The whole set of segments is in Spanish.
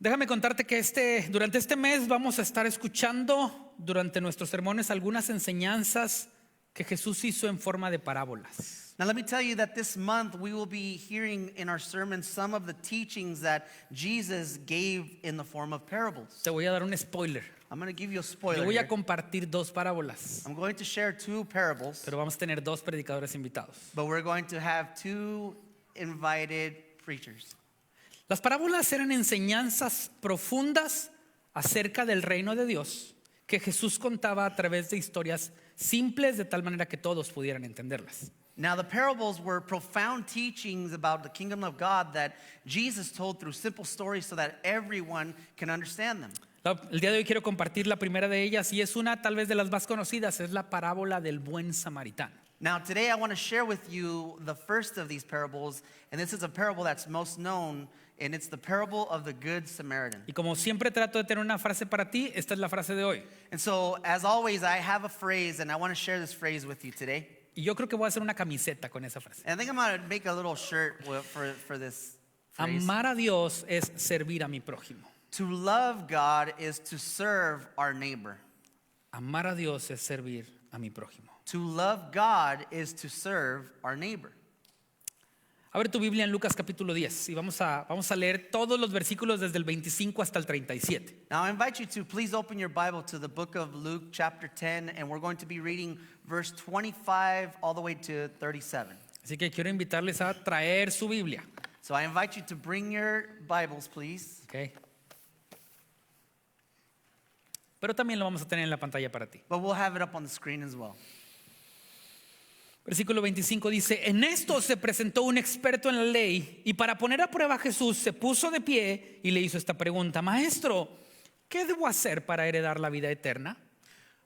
Déjame contarte que durante este mes vamos a estar escuchando durante nuestros sermones algunas enseñanzas que Jesús hizo en forma de parábolas. Now, let me tell you that this month we will be hearing in our sermons some of the teachings that Jesus gave in the form of parables. Te voy a dar un spoiler. I'm going to give you a Yo spoiler voy a here. compartir 2 parábolas, I'm going to share 2 parables, pero vamos a tener 2 predicadores invitados. but we're going to have 2 invited preachers. Las parábolas eran enseñanzas profundas acerca del reino de Dios que Jesús contaba a través de historias simples de tal manera que todos pudieran entenderlas. Now, the parables were profound teachings about the kingdom of God that Jesus told through simple stories so that everyone can understand them. El día de hoy quiero compartir la primera de ellas y es una tal vez de las más conocidas, es la parábola del buen samaritano. Now, today I want to share with you the first of these parables, and this is a parable that's most known, and it's the parable of the Good Samaritan. Y como siempre trato de tener una frase para ti, esta es la frase de hoy. And so, as always, I have a phrase, and I want to share this phrase with you today. Y yo creo que voy a hacer una camiseta con esa frase. And I think I'm going to make a little shirt for this phrase. Amar a Dios es servir a mi prójimo. To love God is to serve our neighbor. Amar a Dios es servir a mi prójimo. To love God is to serve our neighbor. Abre tu Biblia en Lucas capítulo 10 y vamos a leer todos los versículos desde el 25 hasta el 37. Now I invite you to please open your Bible to the book of Luke chapter 10, and we're going to be reading verse 25 all the way to 37. Así que quiero invitarles a traer su Biblia. So I invite you to bring your Bibles, please. Okay. Pero también lo vamos a tener en la pantalla para ti. But we'll have it up on the screen as well. Versículo 25 dice: en esto se presentó un experto en la ley y para poner a prueba a Jesús se puso de pie y le hizo esta pregunta: Maestro, ¿qué debo hacer para heredar la vida eterna?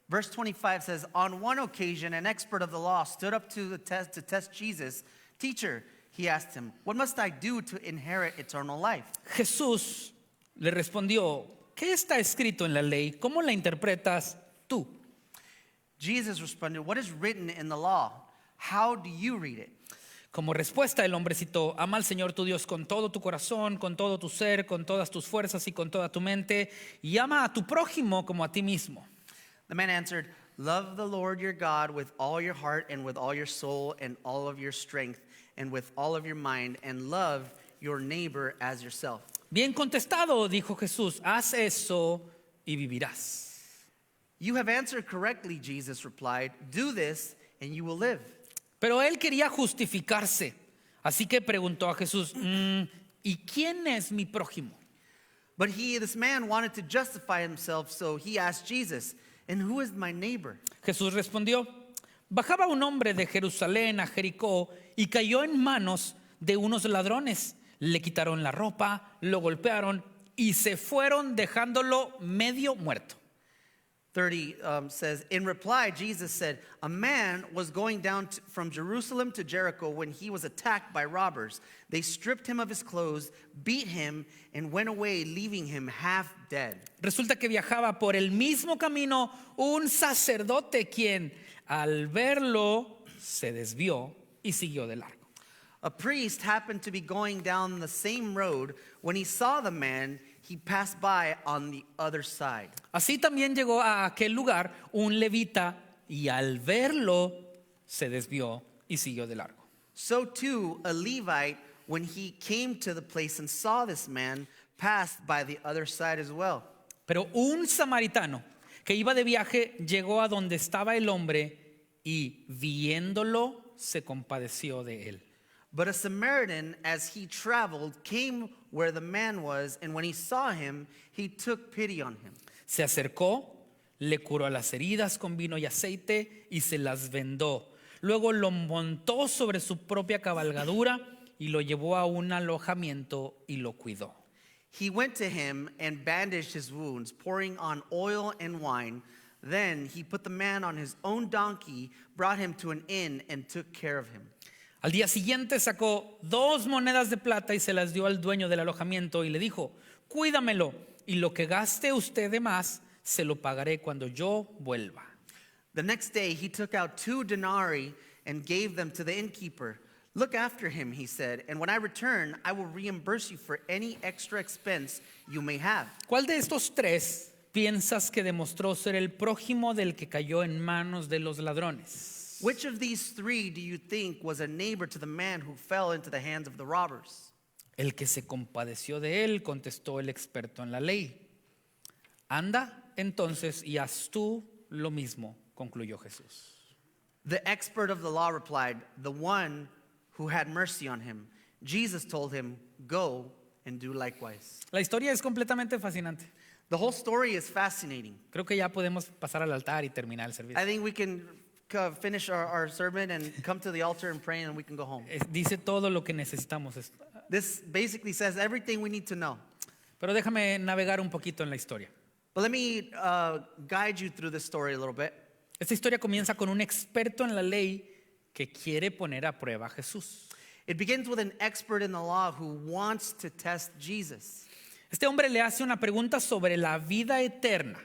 Verse 25 says, on one occasion, an expert of the law stood up to test Jesus. Teacher, he asked him, what must I do to inherit eternal life? Jesús le respondió: ¿qué está escrito en la ley? ¿Cómo la interpretas tú? Jesus responded, what is written in the law? How do you read it? Como respuesta el hombre citó: ama al Señor tu Dios con todo tu corazón, con todo tu ser, con todas tus fuerzas y con toda tu mente, y ama a tu prójimo como a ti mismo. The man answered, love the Lord your God with all your heart and with all your soul and all of your strength and with all of your mind, and love your neighbor as yourself. Bien contestado, dijo Jesús, haz eso y vivirás. You have answered correctly, Jesus replied. Do this and you will live. Pero él quería justificarse, así que preguntó a Jesús: ¿y quién es mi prójimo? But this man wanted to justify himself, so he asked Jesus, and who is my neighbor? Jesús respondió: bajaba un hombre de Jerusalén a Jericó y cayó en manos de unos ladrones. Le quitaron la ropa, lo golpearon y se fueron dejándolo medio muerto. 30 says, in reply, Jesus said, a man was going down from Jerusalem to Jericho when he was attacked by robbers. They stripped him of his clothes, beat him, and went away, leaving him half dead. Resulta que viajaba por el mismo camino un sacerdote quien, al verlo, se desvió y siguió de largo. A priest happened to be going down the same road. When he saw the man, he passed by on the other side. Así también llegó a aquel lugar un levita y al verlo se desvió y siguió de largo. So too, a Levite, when he came to the place and saw this man, passed by the other side as well. Pero un samaritano que iba de viaje llegó a donde estaba el hombre y viéndolo se compadeció de él. But a Samaritan, as he traveled, came where the man was, and when he saw him, he took pity on him. Se acercó, le curó las heridas con vino y aceite y se las vendó. Luego lo montó sobre su propia cabalgadura y lo llevó a un alojamiento y lo cuidó. He went to him and bandaged his wounds, pouring on oil and wine. Then he put the man on his own donkey, brought him to an inn, and took care of him. Al día siguiente sacó 2 monedas de plata y se las dio al dueño del alojamiento y le dijo: cuídamelo y lo que gaste usted de más se lo pagaré cuando yo vuelva. The next day he took out 2 denarii and gave them to the innkeeper. Look after him, he said, and when I return, I will reimburse you for any extra expense you may have. ¿Cuál de estos tres piensas que demostró ser el prójimo del que cayó en manos de los ladrones? Which of these three do you think was a neighbor to the man who fell into the hands of the robbers? El que se compadeció de él, contestó el experto en la ley. Anda entonces y haz tú lo mismo, concluyó Jesús. The expert of the law replied, the one who had mercy on him. Jesus told him, go and do likewise. La historia es completamente fascinante. The whole story is fascinating. Creo que ya podemos pasar al altar y terminar el servicio. I think we can finish our sermon and come to the altar and pray and we can go home. Dice todo lo que necesitamos. This basically says everything we need to know. Pero déjame navegar un poquito en la historia. But let me guide you through this story a little bit. Esta historia comienza con un experto en la ley que quiere poner a prueba a Jesús. It begins with an expert in the law who wants to test Jesus. Este hombre le hace una pregunta sobre la vida eterna.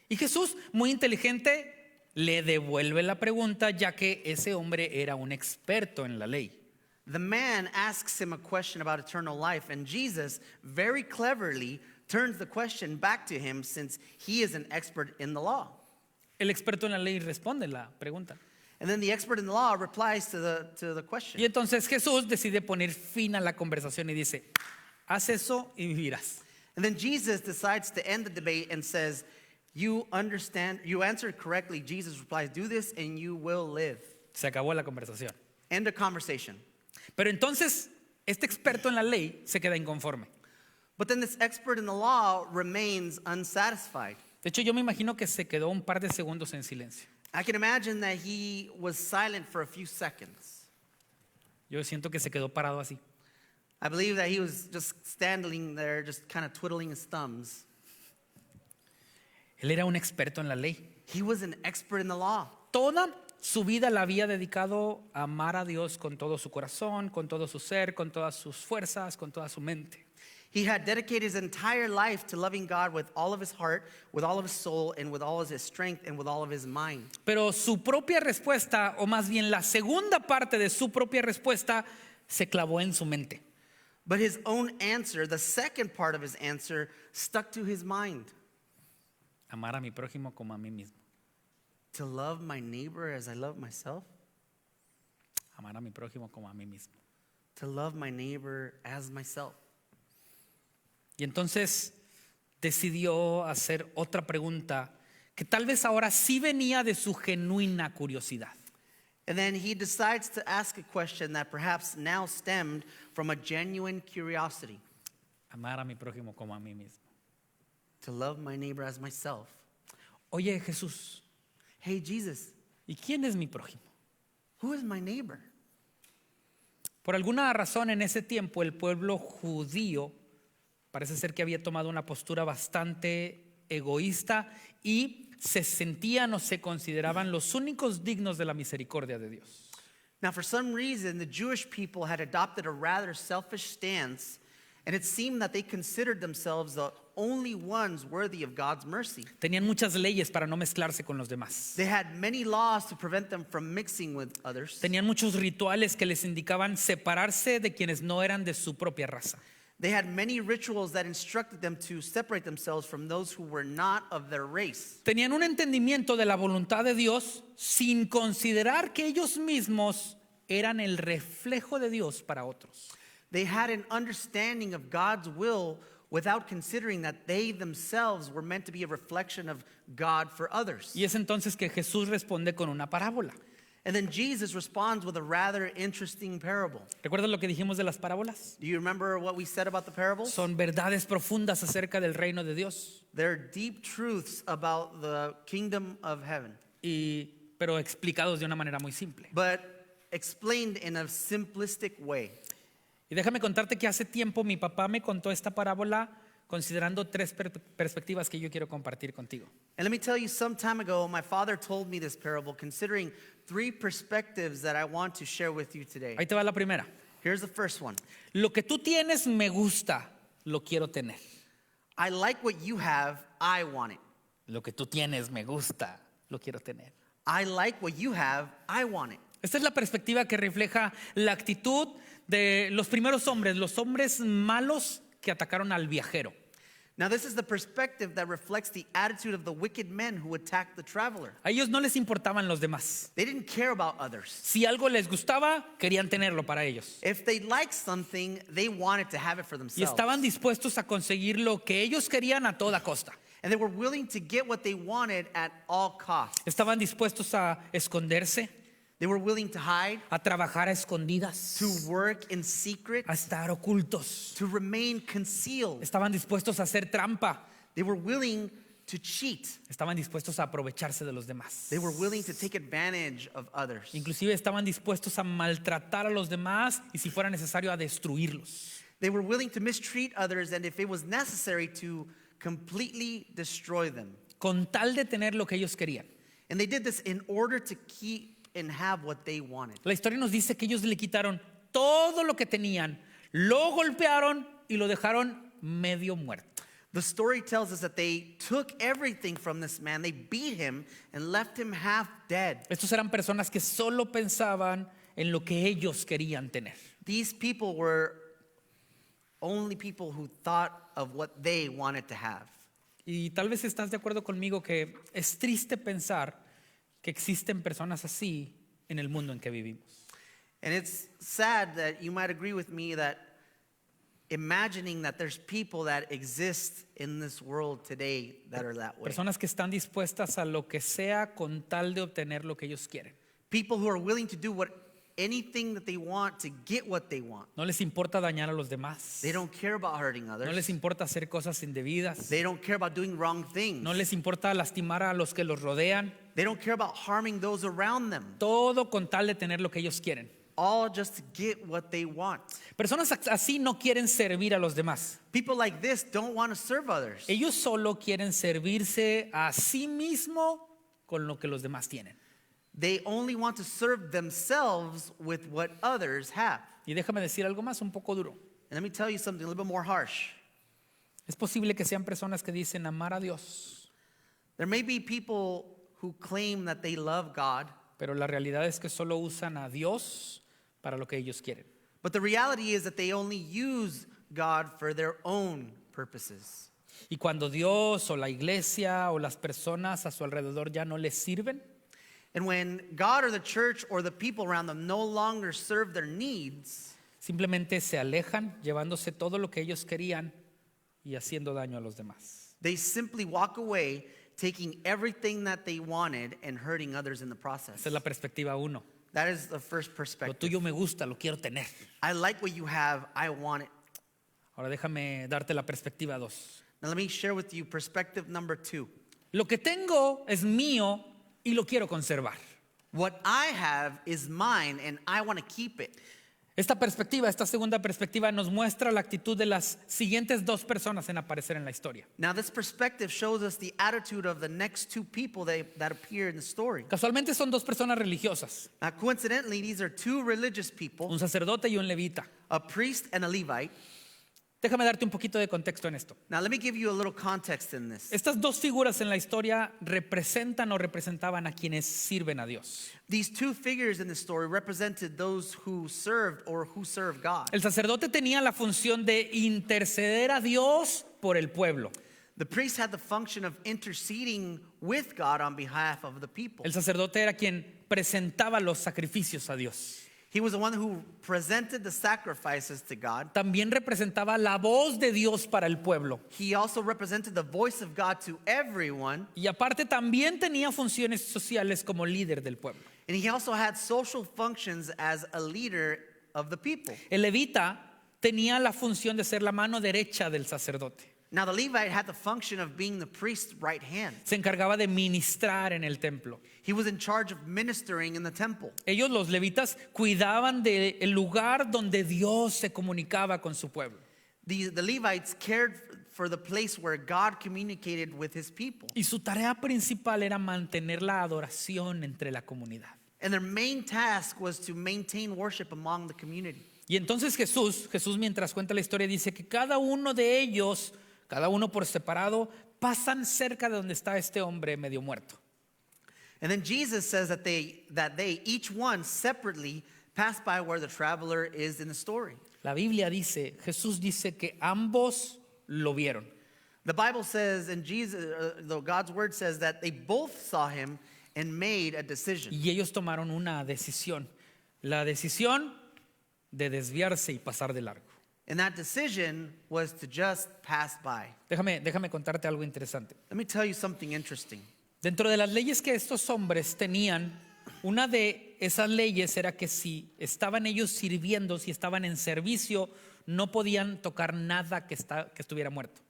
Y Jesús, muy inteligente, le devuelve la pregunta ya que ese hombre era un experto en la ley. The man asks him a question about eternal life, and Jesus very cleverly turns the question back to him since he is an expert in the law. El experto en la ley responde la pregunta. And then the expert in the law replies to the question. Y entonces Jesús decide poner fin a la conversación y dice, haz eso y vivirás. And then Jesus decides to end the debate and says, you answered correctly. Jesus replies, do this and you will live. Se acabó la conversación. End of conversation. Pero entonces este experto en la ley se queda inconforme. But then this expert in the law remains unsatisfied. De hecho, yo me imagino que se quedó un par de segundos en silencio. I can imagine that he was silent for a few seconds. Yo siento que se quedó parado así. I believe that he was just standing there, just kind of twiddling his thumbs. Él era un experto en la ley. He was an expert in the law. Toda su vida la había dedicado a amar a Dios con todo su corazón, con todo su ser, con todas sus fuerzas, con toda su mente. He had dedicated his entire life to loving God with all of his heart, with all of his soul, and with all of his strength, and with all of his mind. Pero su propia respuesta, o más bien la segunda parte de su propia respuesta, se clavó en su mente. But his own answer, the second part of his answer, stuck to his mind. Amar a mi prójimo como a mí mismo. To love my neighbor as I love myself? Amar a mi prójimo como a mí mismo. To love my neighbor as myself. Y entonces decidió hacer otra pregunta que tal vez ahora sí venía de su genuina curiosidad. And then he decides to ask a question that perhaps now stemmed from a genuine curiosity. Amar a mi prójimo como a mí mismo. To love my neighbor as myself. Oye, Jesús, Hey, Jesus, ¿y quién es mi prójimo? who is my neighbor? Por alguna razón en ese tiempo el pueblo judío parece ser que había tomado una postura bastante egoísta y se sentían o se consideraban los únicos dignos de la misericordia de Dios. Now, for some reason, the Jewish people had adopted a rather selfish stance, and it seemed that they considered themselves the only ones worthy of God's mercy. Tenían muchas leyes para no mezclarse con los demás. They had many laws to prevent them from mixing with others. Tenían muchos rituales que les indicaban separarse de quienes no eran de su propia raza. They had many rituals that instructed them to separate themselves from those who were not of their race. Tenían un entendimiento de la voluntad de Dios sin considerar que ellos mismos eran el reflejo de Dios para otros. They had an understanding of God's will without considering that they themselves were meant to be a reflection of God for others. Y es entonces que Jesús responde con una parábola. And then Jesus responds with a rather interesting parable. ¿Recuerdas lo que dijimos de las parábolas? Do you remember what we said about the parables? Son verdades profundas acerca del reino de Dios, They're deep truths about the kingdom of heaven, pero explicados de una manera muy simple. but explained in a simplistic way. Y déjame contarte que hace tiempo mi papá me contó esta parábola considerando tres perspectivas que yo quiero compartir contigo. And let me tell you, some time ago, my father told me this parable considering three perspectives that I want to share with you today. Ahí te va la primera. Here's the first one. Lo que tú tienes me gusta, lo quiero tener. I like what you have, I want it. Lo que tú tienes me gusta, lo quiero tener. I like what you have, I want it. Esta es la perspectiva que refleja la actitud de los primeros hombres, los hombres malos que atacaron al viajero. Now, this is the perspective that reflects the attitude of the wicked men who attacked the traveler. A ellos no les importaban los demás. They didn't care about others. Si algo les gustaba, querían tenerlo para ellos. If they liked something, they wanted to have it for Y themselves. estaban dispuestos a conseguir lo que ellos querían a toda costa. And they were willing to get what they wanted at all costs. Estaban dispuestos a esconderse, They were willing to hide, a trabajar a escondidas, to work in secret, a estar ocultos. to remain concealed. Estaban dispuestos a hacer trampa. They were willing to cheat. Estaban dispuestos a aprovecharse de los demás. They were willing to take advantage of others. Inclusive estaban dispuestos a maltratar a los demás y si fuera necesario a destruirlos. They were willing to mistreat others and if it was necessary to completely destroy them. Con tal de tener lo que ellos querían. And they did this in order to keep and have what they wanted. La historia nos dice que ellos le quitaron todo lo que tenían, lo golpearon y lo dejaron medio muerto. The story tells us that they took everything from this man, they beat him and left him half dead. Estos eran personas que solo pensaban en lo que ellos querían tener. These people were only people who thought of what they wanted to have. Y tal vez estás de acuerdo conmigo que es triste pensar que existen personas así en el mundo en que vivimos. And it's sad that you might agree with me that imagining that there's people that exist in this world today that are that way. Personas que están dispuestas a lo que sea con tal de obtener lo que ellos quieren. People who are willing to do anything that they want to get what they want. No les importa dañar a los demás. They don't care about hurting No others. les importa hacer cosas indebidas. They don't care about doing wrong things. No les importa lastimar a los que los rodean. They don't care about harming those around them. Todo con tal de tener lo que ellos quieren. All just to get what they want. Personas así no quieren servir a los demás. People like this don't want to serve others. Ellos solo quieren servirse a sí mismo con lo que los demás tienen. They only want to serve themselves with what others have. Y déjame decir algo más un poco duro. And let me tell you something a little bit more harsh. Es posible que sean personas que dicen amar a Dios, There may be people who claim that they love God, pero la realidad es que solo usan a Dios para lo que ellos quieren. but the reality is that they only use God for their own purposes. Y cuando Dios o la iglesia o las personas a su alrededor ya no les sirven, And when God or the church or the people around them no longer serve their needs, simplemente se alejan llevándose todo lo que ellos querían y haciendo daño a los demás. they simply walk away, taking everything that they wanted and hurting others in the process. Esa es la perspectiva 1. That is the first Lo perspective. tuyo me gusta, lo quiero tener. I like what you have, I want it. Ahora déjame darte la perspectiva 2. Now let me share with you perspective number 2. Lo que tengo es mío y lo quiero conservar. What I have is mine and I want to keep it. Esta perspectiva, esta segunda perspectiva nos muestra la actitud de las siguientes dos personas en aparecer en la historia. Now this perspective shows us the attitude of the next two people that appear in the story. Casualmente son dos personas religiosas, Now coincidentally, these are two religious people, un sacerdote y un levita. a priest and a Levite. Déjame darte un poquito de contexto en esto. Now let me give you a little context in this. Estas dos figuras en la historia representan o representaban a quienes sirven a Dios. These two figures in the story represented those who served or who serve God. El sacerdote tenía la función de interceder a Dios por el pueblo. The priest had the function of interceding with God on behalf of the people. El sacerdote era quien presentaba los sacrificios a Dios. He was the one who presented the sacrifices to God. También representaba la voz de Dios para el pueblo. He also represented the voice of God to everyone. Y aparte también tenía funciones sociales como líder del pueblo. And he also had social functions as a leader of the people. El levita tenía la función de ser la mano derecha del sacerdote. Now, the Levite had the function of being the priest's right hand. Se encargaba de ministrar en el templo. He was in charge of ministering in the temple. Ellos, los levitas, cuidaban del lugar donde Dios se comunicaba con su pueblo. The Levites cared for the place where God communicated with his people. Y su tarea principal era mantener la adoración entre la comunidad. And their main task was to maintain worship among the community. Y entonces Jesús mientras cuenta la historia dice que cada uno de ellos, cada uno por separado, pasan cerca de donde está este hombre medio muerto. And then Jesus says that they each one separately passed by where the traveler is in the story. La Biblia dice, Jesús dice que ambos lo vieron. The Bible says, and God's word says that they both saw him and made a decision. Y ellos tomaron una decisión. La decisión de desviarse y pasar de largo. And that decision was to just pass by. Déjame contarte algo interesante. Let me tell you something interesting. Dentro de las leyes que estos hombres tenían, una de esas leyes era que si estaban ellos sirviendo, si estaban en servicio, no podían tocar nada que estuviera muerto.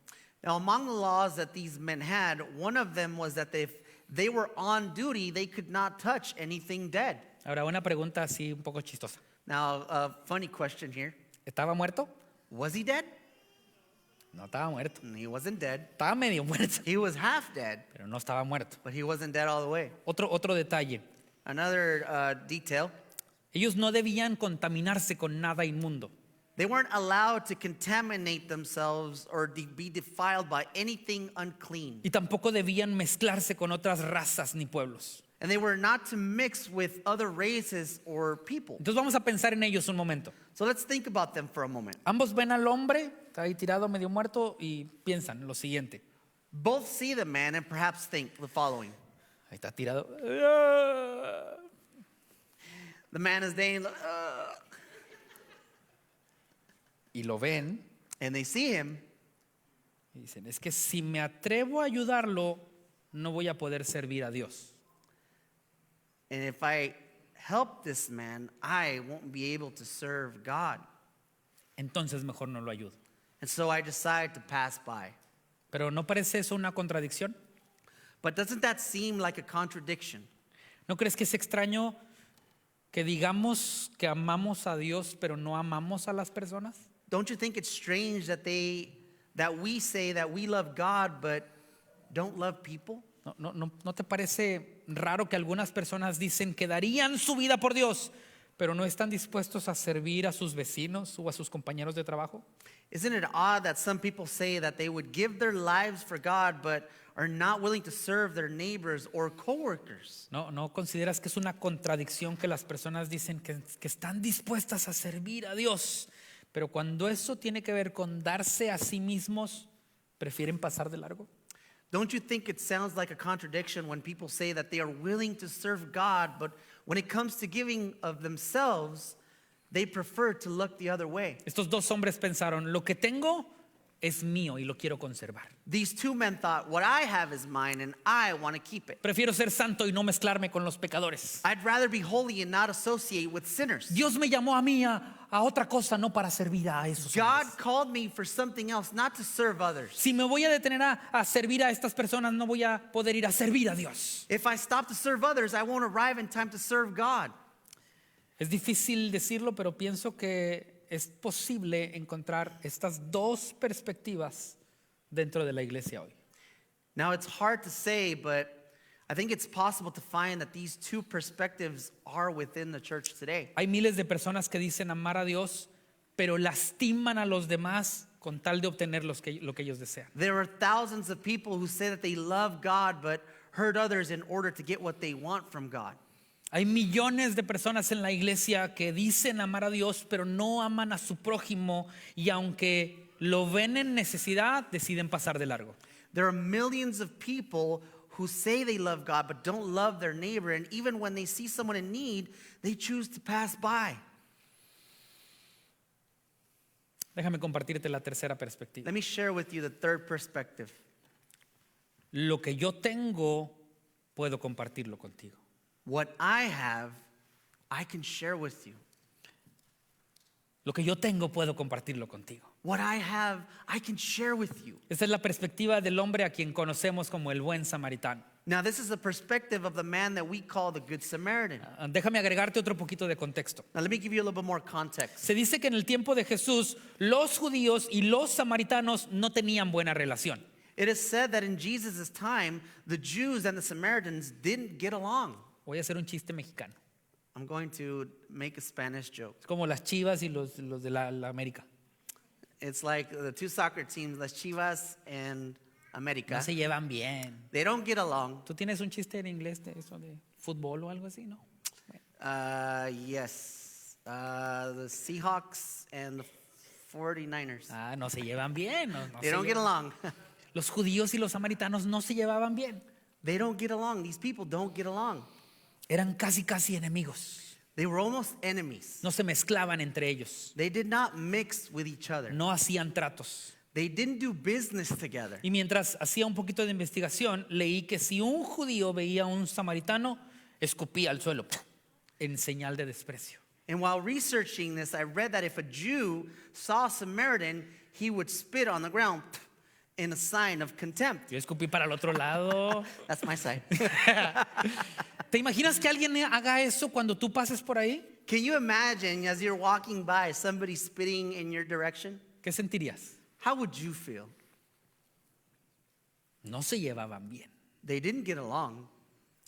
Now, among the laws that these men had, one of them was that if they were on duty, they could not touch anything dead. Ahora, una pregunta así un poco chistosa. Now, a funny question here. ¿Estaba muerto? Was he dead? No estaba muerto. He wasn't dead. Estaba medio muerto, He was half dead, pero no estaba muerto. but he wasn't dead all the way. Otro detalle. Another detail, Ellos no debían contaminarse con nada inmundo. they weren't allowed to contaminate themselves or be defiled by anything unclean. Y tampoco debían mezclarse con otras razas ni pueblos. And they were not to mix with other races or people. Entonces vamos a pensar en ellos un momento. So let's think about them for a moment. Ambos ven al hombre, está ahí tirado medio muerto y piensan lo siguiente. Both see the man and perhaps think the following. Ahí está tirado. The man is dying, Y lo ven and they see him, y dicen, es que si me atrevo a ayudarlo, no voy a poder servir a Dios. and if I help this man, I won't be able to serve God. Entonces mejor no lo ayudo. And so I decide to pass by. Pero ¿no parece eso una contradicción? But doesn't that seem like a contradiction? ¿No crees que es extraño que digamos que amamos a Dios pero no amamos a las personas? Don't you think it's strange that we say that we love God but don't love people? ¿No te parece raro que algunas personas dicen que darían su vida por Dios, pero no están dispuestos a servir a sus vecinos o a sus compañeros de trabajo? Isn't it odd that some people say that they would give their lives for God but are not willing to serve their neighbors or coworkers? ¿No consideras que es una contradicción que las personas dicen que están dispuestas a servir a Dios, pero cuando eso tiene que ver con darse a sí mismos, prefieren pasar de largo? Don't you think it sounds like a contradiction when people say that they are willing to serve God, but when it comes to giving of themselves, they prefer to look the other way? Estos dos hombres pensaron, lo que tengo es mío y lo quiero conservar. These two men thought, what I have is mine and I want to keep it. Prefiero ser santo y no mezclarme con los pecadores. I'd rather be holy and not associate with sinners. Dios me llamó a mí a otra cosa, no para servir a esos God hombres. called me for something else, not to serve others. Si me voy a detener a servir a estas personas, no voy a poder ir a servir a Dios. If I stop to serve others, I won't arrive in time to serve God. Es difícil decirlo, pero pienso que es posible encontrar estas dos perspectivas dentro de la iglesia hoy. Now, it's hard to say, but I think it's possible to find that these two perspectives are within the church today. Hay miles de personas que dicen amar a Dios, pero lastiman a los demás con tal de obtener lo que ellos desean. There are thousands of people who say that they love God, but hurt others in order to get what they want from God. Hay millones de personas en la iglesia que dicen amar a Dios, pero no aman a su prójimo y aunque lo ven en necesidad, deciden pasar de largo. There are millions of people who say they love God but don't love their neighbor, and even when they see someone in need, they choose to pass by. Déjame compartirte la tercera perspectiva. Let me share with you the third perspective. Lo que yo tengo, puedo compartirlo contigo. What I have, I can share with you. Lo que yo tengo, puedo compartirlo contigo. What I have, I can share with you. Esta es la perspectiva del hombre a quien conocemos como el buen samaritano. Now, this is the perspective of the man that we call the Good Samaritan. Déjame agregarte otro poquito de contexto. Now, let me give you a little bit more context. Se dice que en el tiempo de Jesús, los judíos y los samaritanos no tenían buena relación. It is said that in Jesus' time, the Jews and the Samaritans didn't get along. Voy a hacer un chiste mexicano. I'm going to make a Spanish joke. Es como las Chivas y los de la América. It's like the two soccer teams, Las Chivas and America. No se llevan bien. They don't get along. ¿Tú tienes un chiste en inglés de eso de fútbol o algo así, no? Yes. The Seahawks and the 49ers. Ah, no se llevan bien. No They se don't get llevan. along. Los judíos y los samaritanos no se llevaban bien. They don't get along. These people don't get along. Eran casi enemigos. They were almost enemies. No se mezclaban entre ellos. They did not mix with each other. No hacían tratos. They didn't do business together. Y mientras hacía un poquito de investigación, leí que si un judío veía a un samaritano, escupía al suelo en señal de desprecio. And while researching this, I read that if a Jew saw a Samaritan, he would spit on the ground in a sign of contempt. Yo escupí para el otro lado. That's my side. ¿Te imaginas que alguien haga eso cuando tú pases por ahí? Can you imagine as you're walking by somebody spitting in your direction? ¿Qué sentirías? How would you feel? No se llevaban bien, They didn't get along.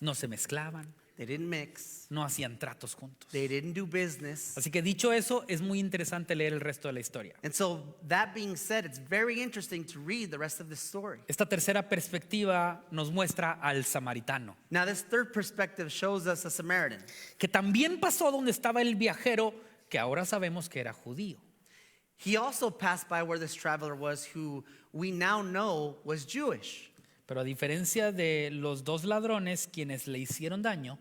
no se mezclaban, They didn't mix. no hacían tratos juntos. They didn't do business. Así que dicho eso, es muy interesante leer el resto de la historia. And so, that being said, it's very interesting to read the rest of this story. Esta tercera perspectiva nos muestra al samaritano, Now, this third perspective shows us a Samaritan. que también pasó donde estaba el viajero, que ahora sabemos que era judío. He also passed by where this traveler was, who we now know was Jewish. Pero a diferencia de los dos ladrones quienes le hicieron daño,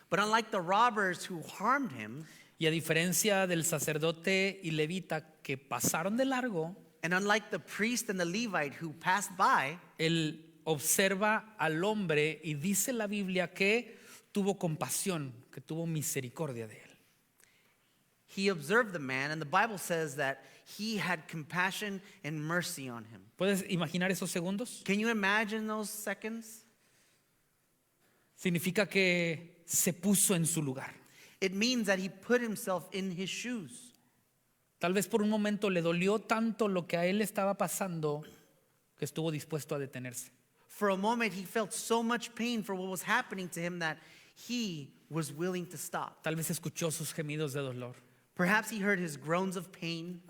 But unlike the robbers who harmed him, y a diferencia del sacerdote y levita que pasaron de largo, and unlike the priest and the Levite who passed by, él observa al hombre y dice la Biblia que tuvo compasión, que tuvo misericordia de él. he observed the man, and the Bible says that he had compassion and mercy on him. ¿Puedes imaginar esos segundos? Can you imagine those seconds? Significa que se puso en su lugar. It means that he put himself in his shoes. Tal vez por un momento le dolió tanto lo que a él estaba pasando que estuvo dispuesto a detenerse. For a moment, he felt so much pain for what was happening to him that he was willing to stop. Tal vez escuchó sus gemidos de dolor. Perhaps he heard his groans of pain.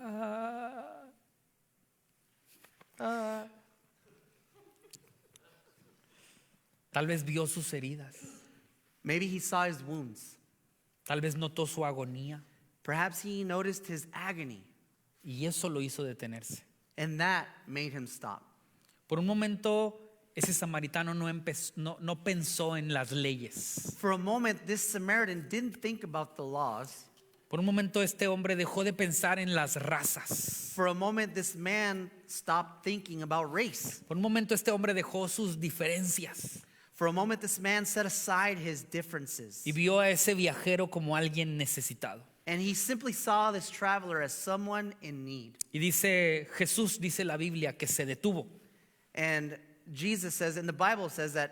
Tal vez vio sus heridas. Maybe he saw his wounds. Tal vez notó su agonía. Perhaps he noticed his agony, Y eso lo hizo detenerse. and that made him stop. Por un momento, ese samaritano no pensó en las leyes. For a moment, this Samaritan didn't think about the laws. Por un momento, este hombre dejó de pensar en las razas. For a moment, this man stopped thinking about race. Por un momento, este hombre dejó sus diferencias For a moment, this man set aside his differences. y vio a ese viajero como alguien necesitado. And he simply saw this traveler as someone in need. Y Jesús dice la Biblia que se detuvo. And Jesus says, and the Bible says that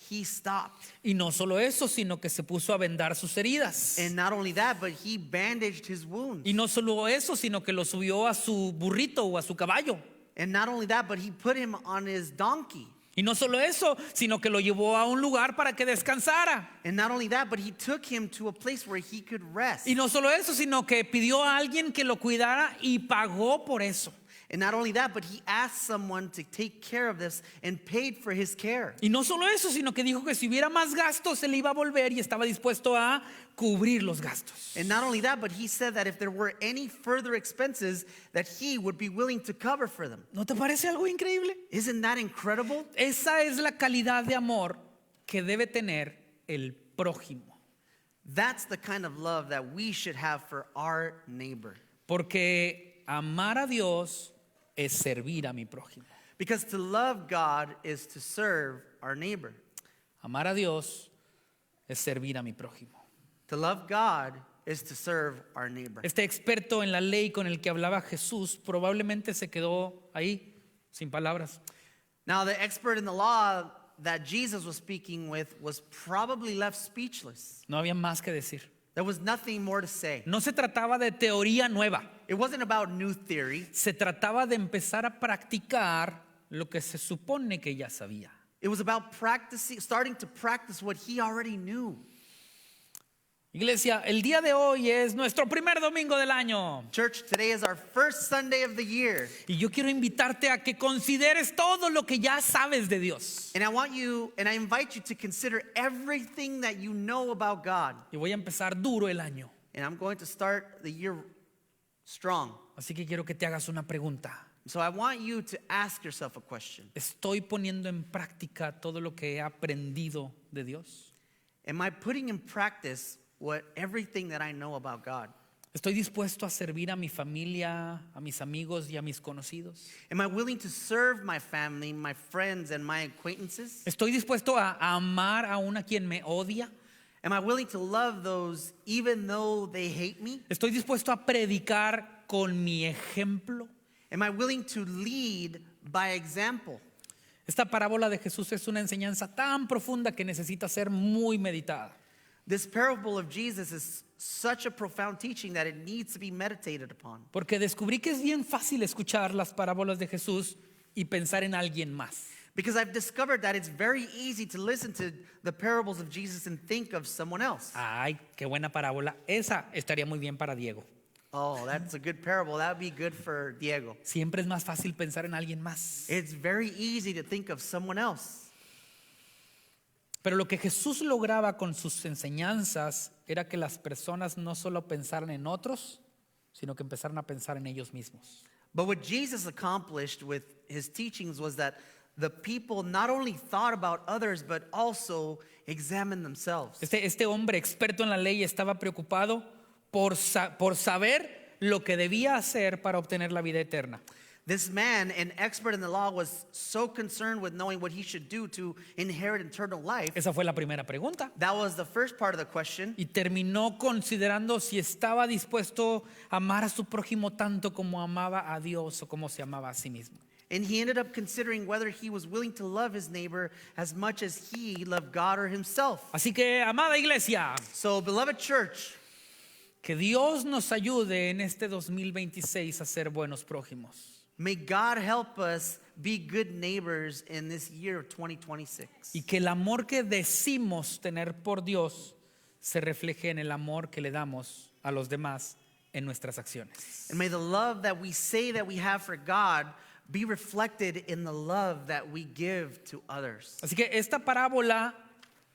he stopped. Y no solo eso, sino que se puso a vendar sus heridas. And not only that, but he bandaged his wounds. Y no solo eso, sino que lo subió a su burrito o a su caballo. And not only that, but he put him on his donkey. Y no solo eso, sino que lo llevó a un lugar para que descansara. And not only that, but he took him to a place where he could rest. Y no solo eso, sino que pidió a alguien que lo cuidara y pagó por eso. And not only that, but he asked someone to take care of this and paid for his care. Y no solo eso, sino que dijo que si hubiera más gastos, él iba a volver y estaba dispuesto a cubrir los gastos. And not only that, but he said that if there were any further expenses, that he would be willing to cover for them. ¿No te parece algo increíble? Isn't that incredible? Esa es la calidad de amor que debe tener el prójimo. That's the kind of love that we should have for our neighbor. Porque amar a Dios es servir a mi prójimo. Because to love God is to serve our neighbor. Amar a Dios es servir a mi prójimo. To love God is to serve our neighbor. Este experto en la ley con el que hablaba Jesús probablemente se quedó ahí, sin palabras. Now, the expert in the law that Jesus was speaking with was probably left speechless. No había más que decir. There was nothing more to say. No se trataba de teoría nueva. It wasn't about new theory. Se trataba de empezar a practicar lo que se supone que ya sabía. It was about starting to practice what he already knew. Iglesia, el día de hoy es nuestro primer domingo del año. Church, today is our first Sunday of the year. Y yo quiero invitarte a que consideres todo lo que ya sabes de Dios. And I invite you to consider everything that you know about God. Y voy a empezar duro el año. And I'm going to start the year strong. Así que quiero que te hagas una pregunta. So I want you to ask yourself a question. ¿Estoy poniendo en práctica todo lo que he aprendido de Dios? Am I putting in practice everything that I know about God? ¿Estoy dispuesto a servir a mi familia, a mis amigos y a mis conocidos? Am I willing to serve my family, my friends, and my acquaintances? ¿Estoy dispuesto a amar aún a quien me odia? Am I willing to love those even though they hate me? ¿Estoy dispuesto a predicar con mi ejemplo? Am I willing to lead by example? Esta parábola de Jesús es una enseñanza tan profunda que necesita ser muy meditada. This parable of Jesus is such a profound teaching that it needs to be meditated upon. Porque descubrí que es bien fácil escuchar las parábolas de Jesús y pensar en alguien más. Because I've discovered that it's very easy to listen to the parables of Jesus and think of someone else. Ay, qué buena parábola. Esa estaría muy bien para Diego. Oh, that's a good parable. That would be good for Diego. Siempre es más fácil pensar en alguien más. It's very easy to think of someone else. Pero lo que Jesús lograba con sus enseñanzas era que las personas no solo pensaran en otros, sino que empezaran a pensar en ellos mismos. But what Jesus accomplished with his teachings was that the people not only thought about others, but also examined themselves. Este hombre experto en la ley estaba preocupado por saber lo que debía hacer para obtener la vida eterna. This man, an expert in the law, was so concerned with knowing what he should do to inherit eternal life. Esa fue la primera pregunta. That was the first part of the question. Y terminó considerando si estaba dispuesto a amar a su prójimo tanto como amaba a Dios o como se amaba a sí mismo. And he ended up considering whether he was willing to love his neighbor as much as he loved God or himself. Así que, amada iglesia, So, beloved church, que Dios nos ayude en este 2026 a ser buenos prójimos. may God help us be good neighbors in this year of 2026. Y que el amor que decimos tener por Dios se refleje en el amor que le damos a los demás en nuestras acciones. And may the love that we say that we have for God be reflected in the love that we give to others. Así que esta parábola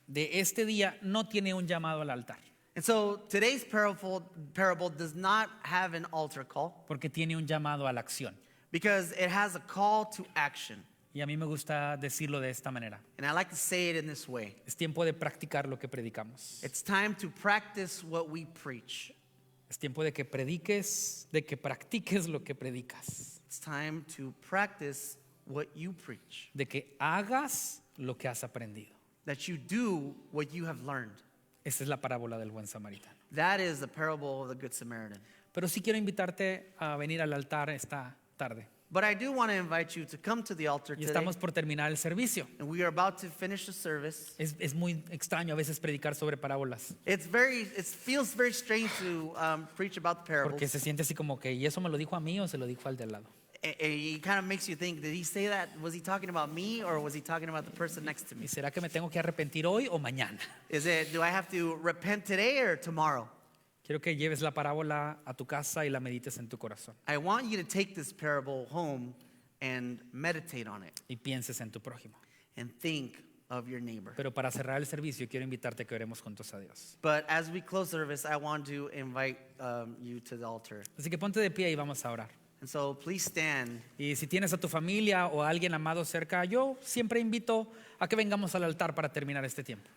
de este día no tiene un llamado al altar, And so today's parable does not have an altar call porque tiene un llamado a la acción. because it has a call to action. Y a mí me gusta decirlo de esta manera. And I like to say it in this way. Es tiempo de practicar lo que predicamos. It's time to practice what we preach. Es tiempo de que prediques, de que practiques lo que predicas. It's time to practice what you preach. De que hagas lo que has aprendido. That you do what you have learned. Esta es la parábola del buen samaritano. That is the parable of the Good Samaritan. Pero sí quiero invitarte a venir al altar esta tarde. But I do want to invite you to come to the altar Y today. estamos por terminar el servicio. And we are about to finish the service. Es muy extraño a veces predicar sobre parábolas, It feels very strange to preach about the parables. porque se siente así como que, ¿y eso me lo dijo a mí o se lo dijo al de al lado? It kind of makes you think, did he say that? Was he talking about me or was he talking about the person next to me? ¿Y será que me tengo que arrepentir hoy o mañana? Do I have to repent today or tomorrow? Quiero que lleves la parábola a tu casa y la medites en tu corazón I want you to take this parable home and meditate on it y pienses en tu prójimo. and think of your neighbor. Pero para cerrar el servicio quiero invitarte a que oremos juntos a Dios. But as we close service, I want to invite you to the altar. Así que ponte de pie y vamos a orar. And so please stand. Y si tienes a tu familia o a alguien amado cerca, yo siempre invito a que vengamos al altar para terminar este tiempo.